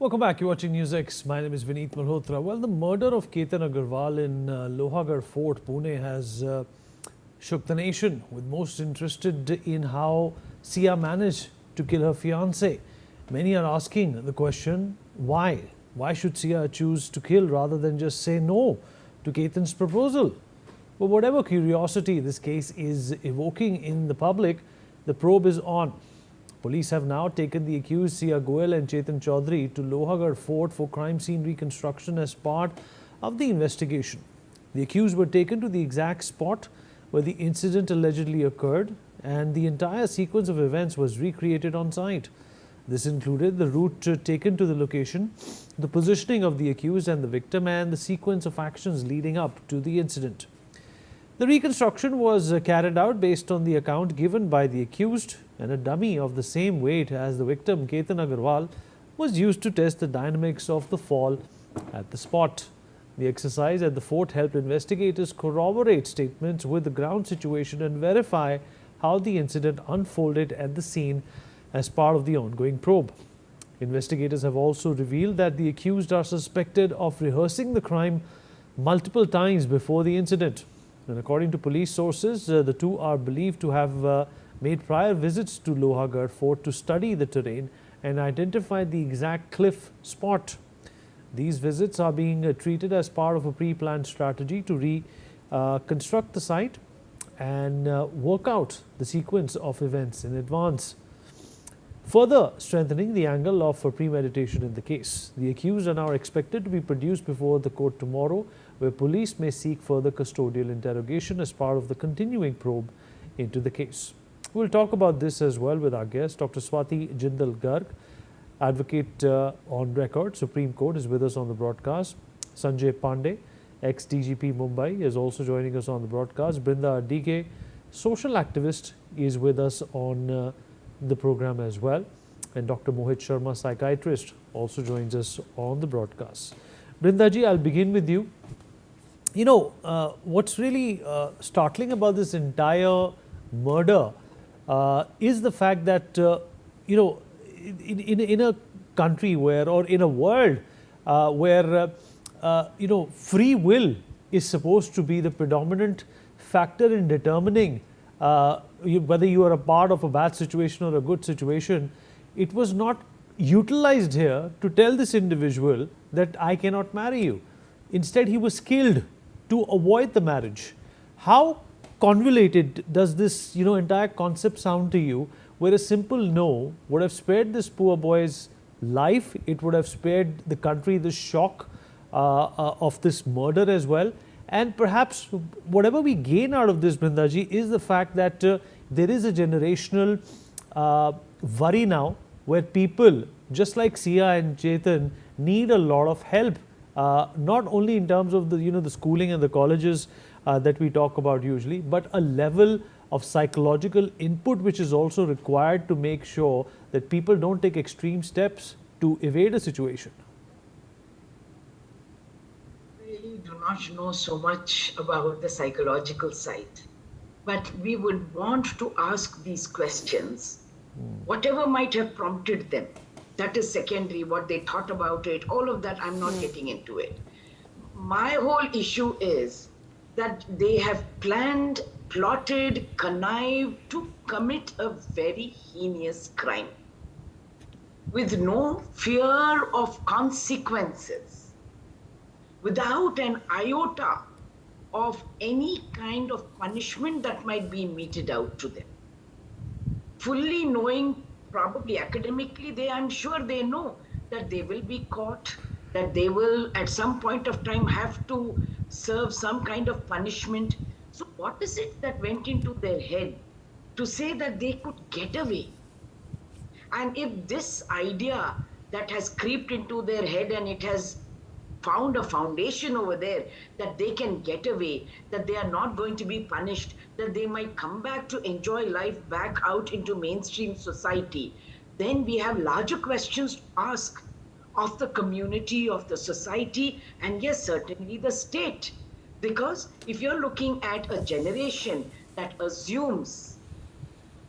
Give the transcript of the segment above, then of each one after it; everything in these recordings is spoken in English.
Welcome back. You're watching NewsX. My name is Vineet Malhotra. Well, the murder of Ketan Agarwal in Lohagad Fort, Pune has shook the nation, with most interested in how Sia managed to kill her fiancé. Many are asking the question, why? Why should Sia choose to kill rather than just say no to Ketan's proposal? But whatever curiosity this case is evoking in the public, the probe is on. Police have now taken the accused Sia Goel and Chetan Chaudhary to Lohagad Fort for crime scene reconstruction as part of the investigation. The accused were taken to the exact spot where the incident allegedly occurred, and the entire sequence of events was recreated on site. This included the route taken to the location, the positioning of the accused and the victim, and the sequence of actions leading up to the incident. The reconstruction was carried out based on the account given by the accused, and a dummy of the same weight as the victim, Ketan Agarwal, was used to test the dynamics of the fall at the spot. The exercise at the fort helped investigators corroborate statements with the ground situation and verify how the incident unfolded at the scene as part of the ongoing probe. Investigators have also revealed that the accused are suspected of rehearsing the crime multiple times before the incident. And according to police sources, the two are believed to have made prior visits to Lohagad Fort to study the terrain and identify the exact cliff spot. These visits are being treated as part of a pre-planned strategy to reconstruct the site and work out the sequence of events in advance, further strengthening the angle of premeditation in the case. The accused are now expected to be produced before the court tomorrow, where police may seek further custodial interrogation as part of the continuing probe into the case. We'll talk about this as well with our guest, Dr. Swati Jindal Garg, advocate on record, Supreme Court, is with us on the broadcast. Sanjay Pandey, ex-DGP Mumbai, is also joining us on the broadcast. Brinda DK, social activist, is with us on the program as well. And Dr. Mohit Sharma, psychiatrist, also joins us on the broadcast. Brindaji, I'll begin with you. You know, what's really startling about this entire murder is the fact that, you know, in a country where, or in a world where, you know, free will is supposed to be the predominant factor in determining whether you are a part of a bad situation or a good situation, it was not utilized here to tell this individual that I cannot marry you. Instead, he was killed to avoid the marriage. How convoluted does this, you know, entire concept sound to you, where a simple no would have spared this poor boy's life? It would have spared the country the shock of this murder as well. And perhaps whatever we gain out of this, Brindaji, is the fact that there is a generational worry now, where people just like Sia and Chetan need a lot of help, not only in terms of the, you know, the schooling and the colleges that we talk about usually, but a level of psychological input which is also required to make sure that people don't take extreme steps to evade a situation. Really do not know so much about the psychological side, but we would want to ask these questions. Whatever might have prompted them, that is secondary. What they thought about it, all of that, I'm not getting into it. My whole issue is that they have planned, plotted, connived to commit a very heinous crime with no fear of consequences, without an iota of any kind of punishment that might be meted out to them. Fully knowing, probably academically, I'm sure they know that they will be caught, that they will at some point of time have to serve some kind of punishment. So what is it that went into their head to say that they could get away? And if this idea that has creeped into their head and it has found a foundation over there, that they can get away, that they are not going to be punished, that they might come back to enjoy life back out into mainstream society, then we have larger questions to ask of the community, of the society, and yes, certainly the state. Because if you're looking at a generation that assumes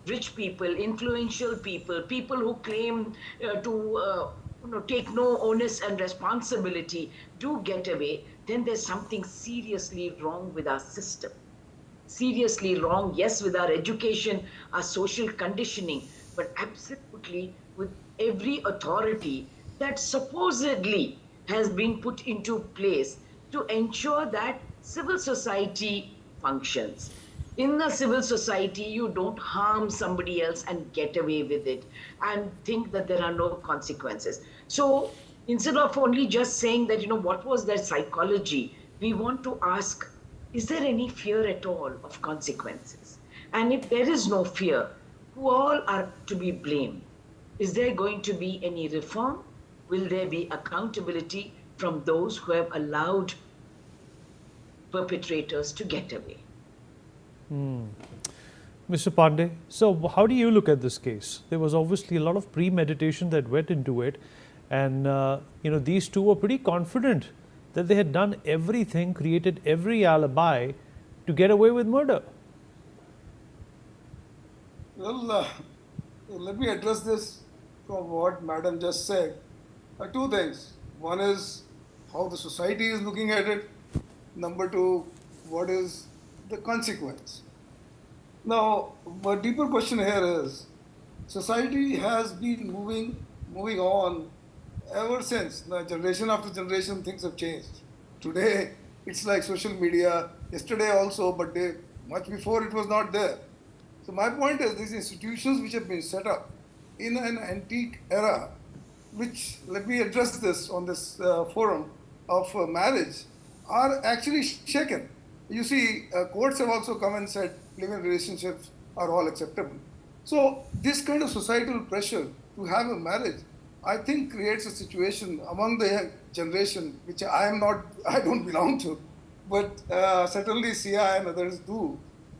rich people, influential people, people who claim to take no onus and responsibility, do get away, then there's something seriously wrong with our system. Seriously wrong, yes, with our education, our social conditioning, but absolutely with every authority that supposedly has been put into place to ensure that civil society functions. In the civil society, you don't harm somebody else and get away with it and think that there are no consequences. So instead of only just saying that, what was their psychology, we want to ask, is there any fear at all of consequences? And if there is no fear, who all are to be blamed? Is there going to be any reform? Will there be accountability from those who have allowed perpetrators to get away? Mr. Pandey, so how do you look at this case? There was obviously a lot of premeditation that went into it, and these two were pretty confident that they had done everything, created every alibi to get away with murder. Well, let me address this from what Madam just said. Two things. One is how the society is looking at it. Number two, what is the consequence? Now, a deeper question here is, society has been moving on ever since. Now, generation after generation, things have changed. Today, it's like social media. Yesterday also, but much before it was not there. So my point is, these institutions which have been set up in an antique era, which, let me address this on this forum of marriage, are actually shaken. You see, courts have also come and said live-in relationships are all acceptable. So this kind of societal pressure to have a marriage, I think, creates a situation among the young generation, which I don't belong to, but certainly CI and others do.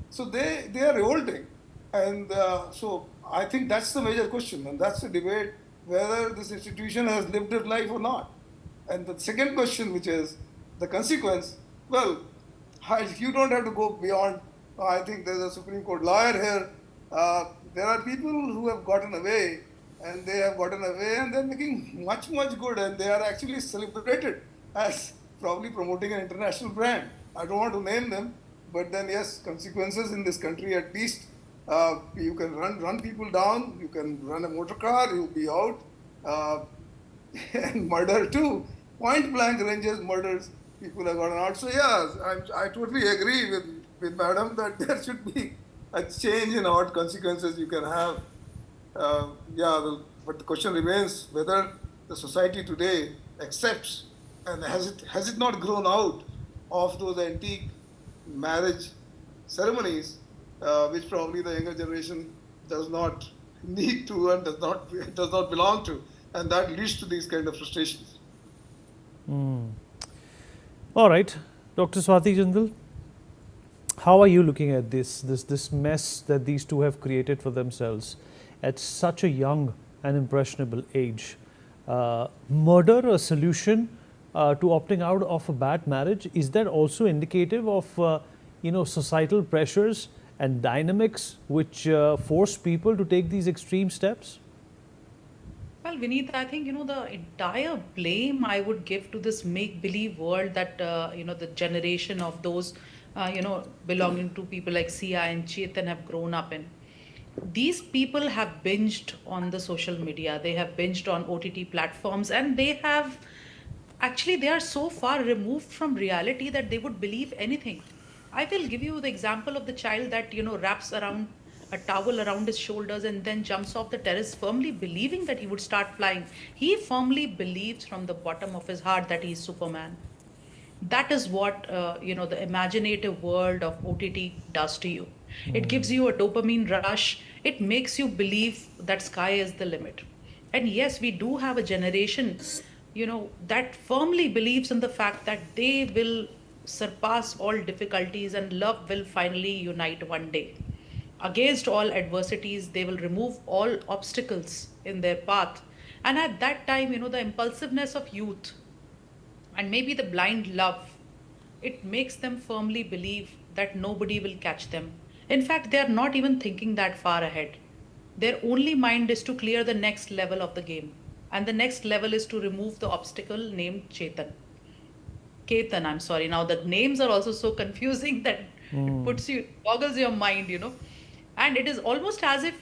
So they are revolting. And so I think that's the major question, and that's the debate, whether this institution has lived its life or not. And the second question, which is the consequence, well, you don't have to go beyond. I think there's a Supreme Court lawyer here. There are people who have gotten away, and they're making much, much good, and they are actually celebrated as probably promoting an international brand. I don't want to name them, but then yes, consequences in this country, at least you can run people down, you can run a motor car, you'll be out, and murder too. Point blank ranges murders, people have gotten out. So yeah, I totally agree with Madam that there should be a change in what consequences you can have. But the question remains whether the society today accepts, and has it not grown out of those antique marriage ceremonies, which probably the younger generation does not need to and does not belong to, and that leads to these kind of frustrations. All right, Dr. Swati Jindal, how are you looking at this mess that these two have created for themselves at such a young and impressionable age? Murder a solution to opting out of a bad marriage? Is that also indicative of societal pressures and dynamics which force people to take these extreme steps? Well, Vineet, I think, the entire blame I would give to this make-believe world that, the generation of those, belonging to people like Sia and Chetan have grown up in. These people have binged on the social media, they have binged on OTT platforms, and they are so far removed from reality that they would believe anything. I will give you the example of the child that, wraps around a towel around his shoulders and then jumps off the terrace, firmly believing that he would start flying. He firmly believes from the bottom of his heart that he is Superman. That is what the imaginative world of OTT does to you. It gives you a dopamine rush. It makes you believe that sky is the limit. And yes, we do have a generation that firmly believes in the fact that they will surpass all difficulties and love will finally unite one day. Against all adversities, they will remove all obstacles in their path. And at that time, the impulsiveness of youth and maybe the blind love, it makes them firmly believe that nobody will catch them. In fact, they are not even thinking that far ahead. Their only mind is to clear the next level of the game. And the next level is to remove the obstacle named Ketan, I'm sorry. Now the names are also so confusing that it puts you, boggles your mind, And it is almost as if,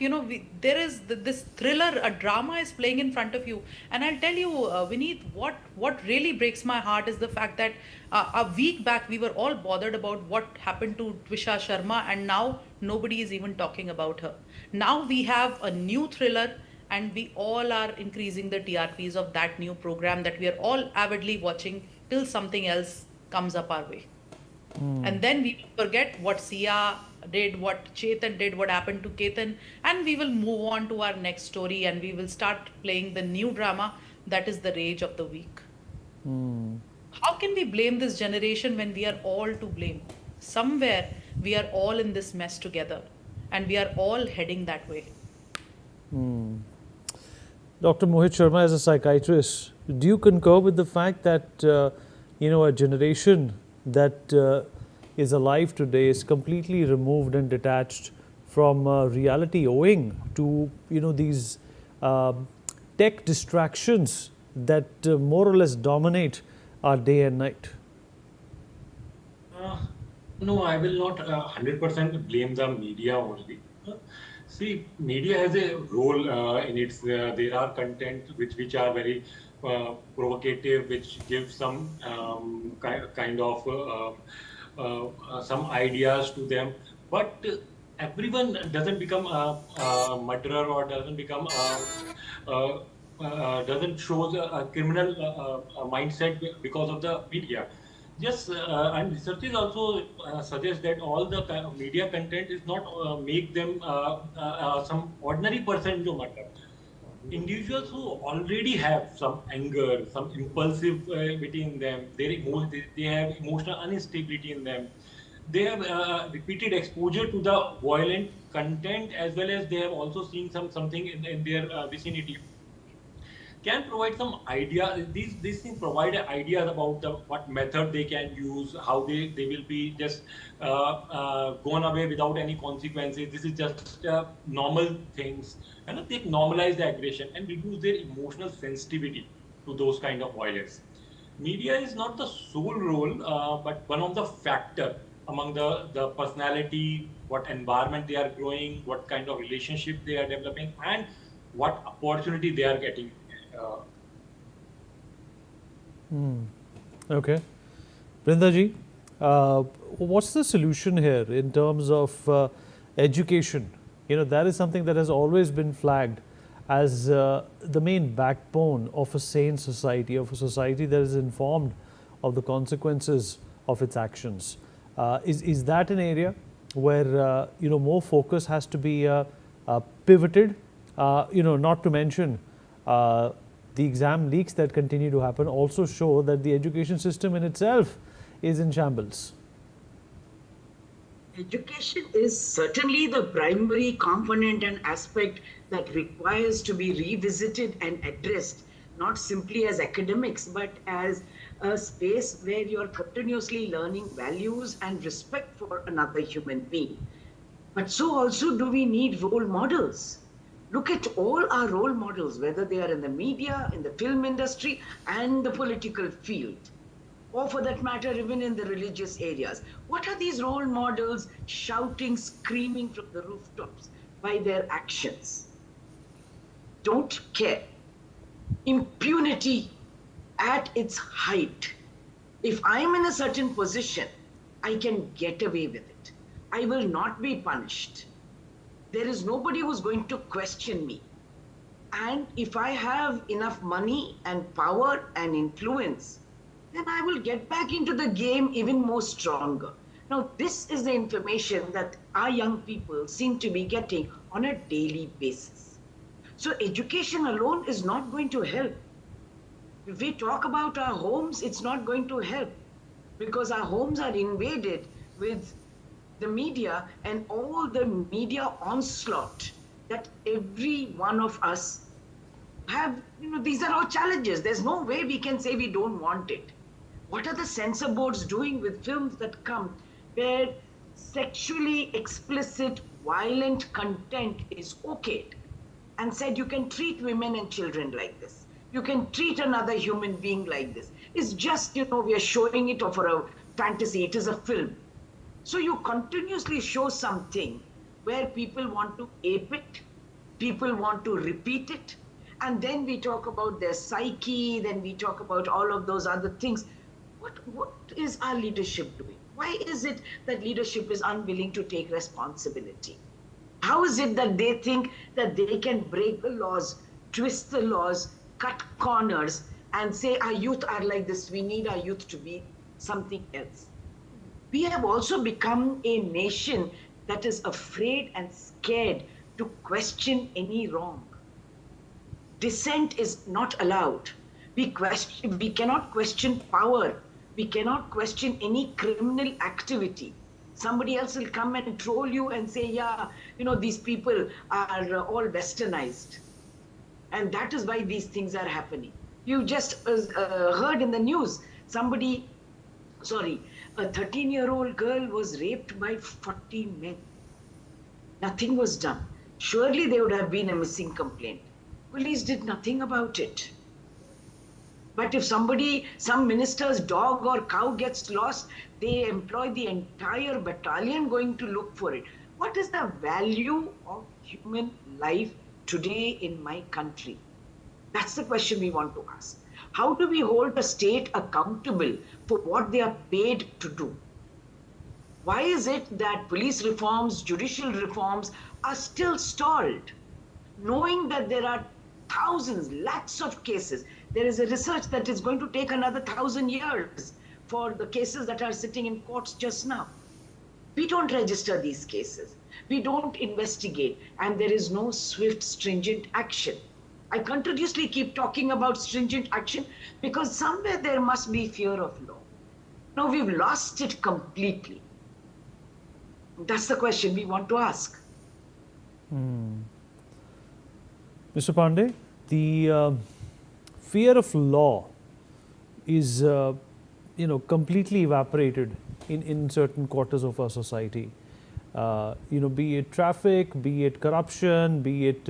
there is this thriller, a drama is playing in front of you. And I'll tell you, Vineet, what really breaks my heart is the fact that a week back we were all bothered about what happened to Twisha Sharma, and now nobody is even talking about her. Now we have a new thriller, and we all are increasing the TRPs of that new program that we are all avidly watching till something else comes up our way. And then we will forget what Sia did, what Chetan did, what happened to Ketan, and we will move on to our next story and we will start playing the new drama that is the rage of the week. How can we blame this generation when we are all to blame? Somewhere we are all in this mess together and we are all heading that way. Dr. Mohit Sharma, as a psychiatrist, do you concur with the fact that a generation that is alive today is completely removed and detached from reality, owing to these tech distractions that more or less dominate our day and night? Uh, no, I will not 100% blame the media only. See, media has a role in its. There are content which are very provocative, which give some kind of some ideas to them. But everyone doesn't become a murderer or doesn't become doesn't show a criminal mindset because of the media. Yes, and researchers also suggest that all the media content is not make them some ordinary person to matter. Individuals who already have some anger, some impulsivity in them, they have emotional instability in them. They have repeated exposure to the violent content as well as they have also seen something in their vicinity can provide some idea. These things provide ideas about what method they can use, how they will be just gone away without any consequences. This is just normal things, and they normalize the aggression and reduce their emotional sensitivity to those kind of violence. Media is not the sole role, but one of the factor among the personality, what environment they are growing, what kind of relationship they are developing, and what opportunity they are getting. Uh, Okay. Brindaji, what's the solution here in terms of education? That is something that has always been flagged as the main backbone of a sane society, of a society that is informed of the consequences of its actions. Is that an area where more focus has to be pivoted? Not to mention the exam leaks that continue to happen also show that the education system in itself is in shambles. Education is certainly the primary component and aspect that requires to be revisited and addressed, not simply as academics, but as a space where you're continuously learning values and respect for another human being. But so also do we need role models. Look at all our role models, whether they are in the media, in the film industry, and the political field, or for that matter, even in the religious areas. What are these role models shouting, screaming from the rooftops by their actions? Don't care. Impunity at its height. If I'm in a certain position, I can get away with it. I will not be punished. There is nobody who's going to question me. And if I have enough money and power and influence, then I will get back into the game even more stronger. Now, this is the information that our young people seem to be getting on a daily basis. So education alone is not going to help. If we talk about our homes, it's not going to help because our homes are invaded with the media and all the media onslaught that every one of us have. These are all challenges. There's no way we can say we don't want it. What are the censor boards doing with films that come where sexually explicit, violent content is okayed and said you can treat women and children like this? you can treat another human being like this. It's just, we are showing it for a fantasy. It is a film. So you continuously show something where people want to ape it, people want to repeat it, and then we talk about their psyche, then we talk about all of those other things. What is our leadership doing? Why is it that leadership is unwilling to take responsibility? How is it that they think that they can break the laws, twist the laws, cut corners, and say our youth are like this, we need our youth to be something else? We have also become a nation that is afraid and scared to question any wrong. Dissent is not allowed. We cannot question power. We cannot question any criminal activity. Somebody else will come and troll you and say, yeah, these people are all westernized. And that is why these things are happening. You just heard in the news, a 13-year-old girl was raped by 40 men. Nothing was done. Surely there would have been a missing complaint. Police did nothing about it. But if some minister's dog or cow gets lost, they employ the entire battalion going to look for it. What is the value of human life today in my country? That's the question we want to ask. How do we hold the state accountable for what they are paid to do? Why is it that police reforms, judicial reforms are still stalled? Knowing that there are thousands, lakhs of cases. There is a research that is going to take another 1,000 years for the cases that are sitting in courts just now. We don't register these cases. We don't investigate, and there is no swift, stringent action. I continuously keep talking about stringent action because somewhere there must be fear of law. No, we've lost it completely. That's the question we want to ask. Mr. Pandey, the fear of law is, completely evaporated in certain quarters of our society. Be it traffic, be it corruption, be it,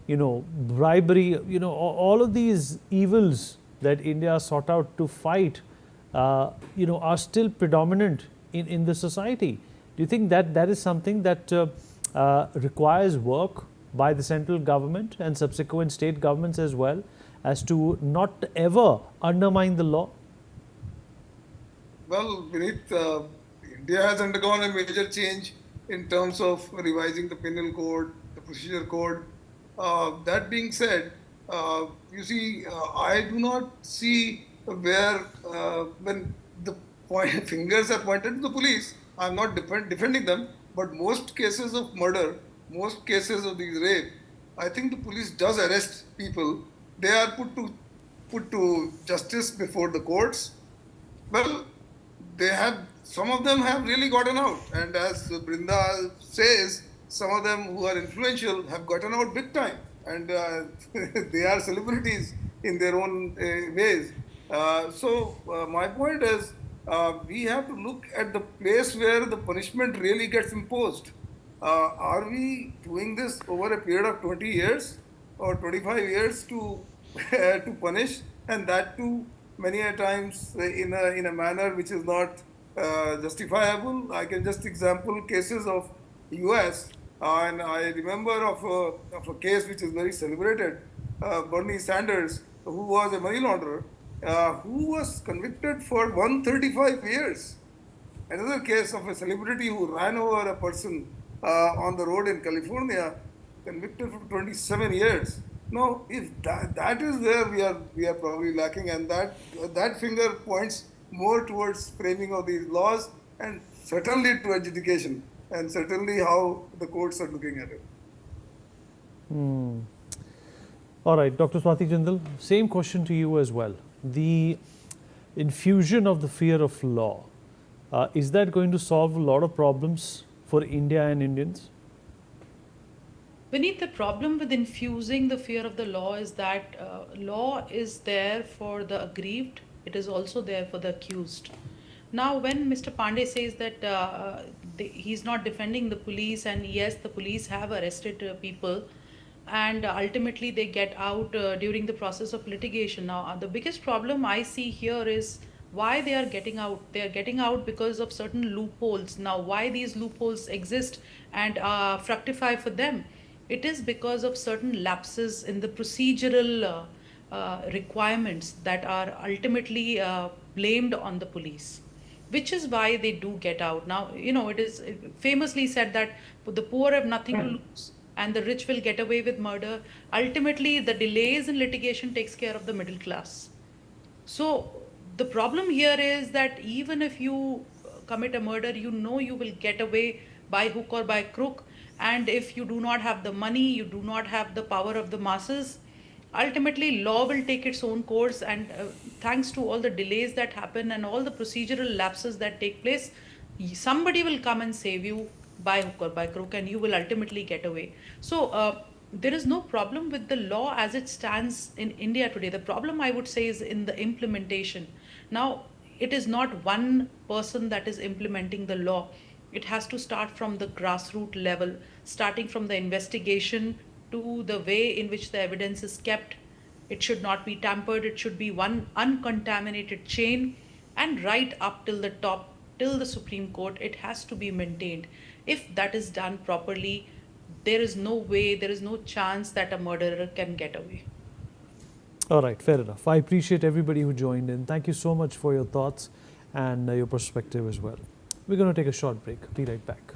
bribery, all of these evils that India sought out to fight, are still predominant in the society. Do you think that that is something that requires work by the central government and subsequent state governments as well, as to not ever undermine the law? Well, Vineet, India has undergone a major change in terms of revising the penal code, the procedure code. That being said, you see, I do not see where when the fingers are pointed to the police. I'm not defending them, but most cases of murder, most cases of these rape, I think the police does arrest people. They are put to justice before the courts. Well, some of them have really gotten out, and as Brinda says, some of them who are influential have gotten out big time, and they are celebrities in their own ways. So my point is, we have to look at the place where the punishment really gets imposed. Are we doing this over a period of 20 years or 25 years to to punish, and that too many a times in a manner which is not justifiable? I can just example cases of U.S. And I remember of a case which is very celebrated, Bernie Sanders, who was a money launderer, who was convicted for 135 years. Another case of a celebrity who ran over a person on the road in California, convicted for 27 years. Now, if that is where we are probably lacking, and that finger points more towards framing of these laws, and certainly to adjudication, and certainly how the courts are looking at it. All right, Dr. Swati Jindal, same question to you as well. The infusion of the fear of law, is that going to solve a lot of problems for India and Indians? Beneath the problem with infusing the fear of the law is that law is there for the aggrieved, it is also there for the accused. Now, when Mr. Pandey says that he's not defending the police, and yes, the police have arrested people, and ultimately they get out during the process of litigation. Now, the biggest problem I see here is why they are getting out. They are getting out because of certain loopholes. Now, why these loopholes exist and fructify for them? It is because of certain lapses in the procedural requirements that are ultimately blamed on the police, which is why they do get out. Now, it is famously said that the poor have nothing to lose and the rich will get away with murder. Ultimately, the delays in litigation takes care of the middle class. So the problem here is that even if you commit a murder, you will get away by hook or by crook. And if you do not have the money, you do not have the power of the masses, ultimately law will take its own course. And thanks to all the delays that happen and all the procedural lapses that take place, somebody will come and save you by hook or by crook, and you will ultimately get away. So there is no problem with the law as it stands in India today. The problem, I would say, is in the implementation. Now, it is not one person that is implementing the law. It has to start from the grassroots level, starting from the investigation to the way in which the evidence is kept. It should not be tampered, it should be one uncontaminated chain, and right up till the top, till the Supreme Court, it has to be maintained. If that is done properly, there is no way, there is no chance that a murderer can get away. All right, fair enough. I appreciate everybody who joined in. Thank you so much for your thoughts and your perspective as well. We're going to take a short break. Be right back.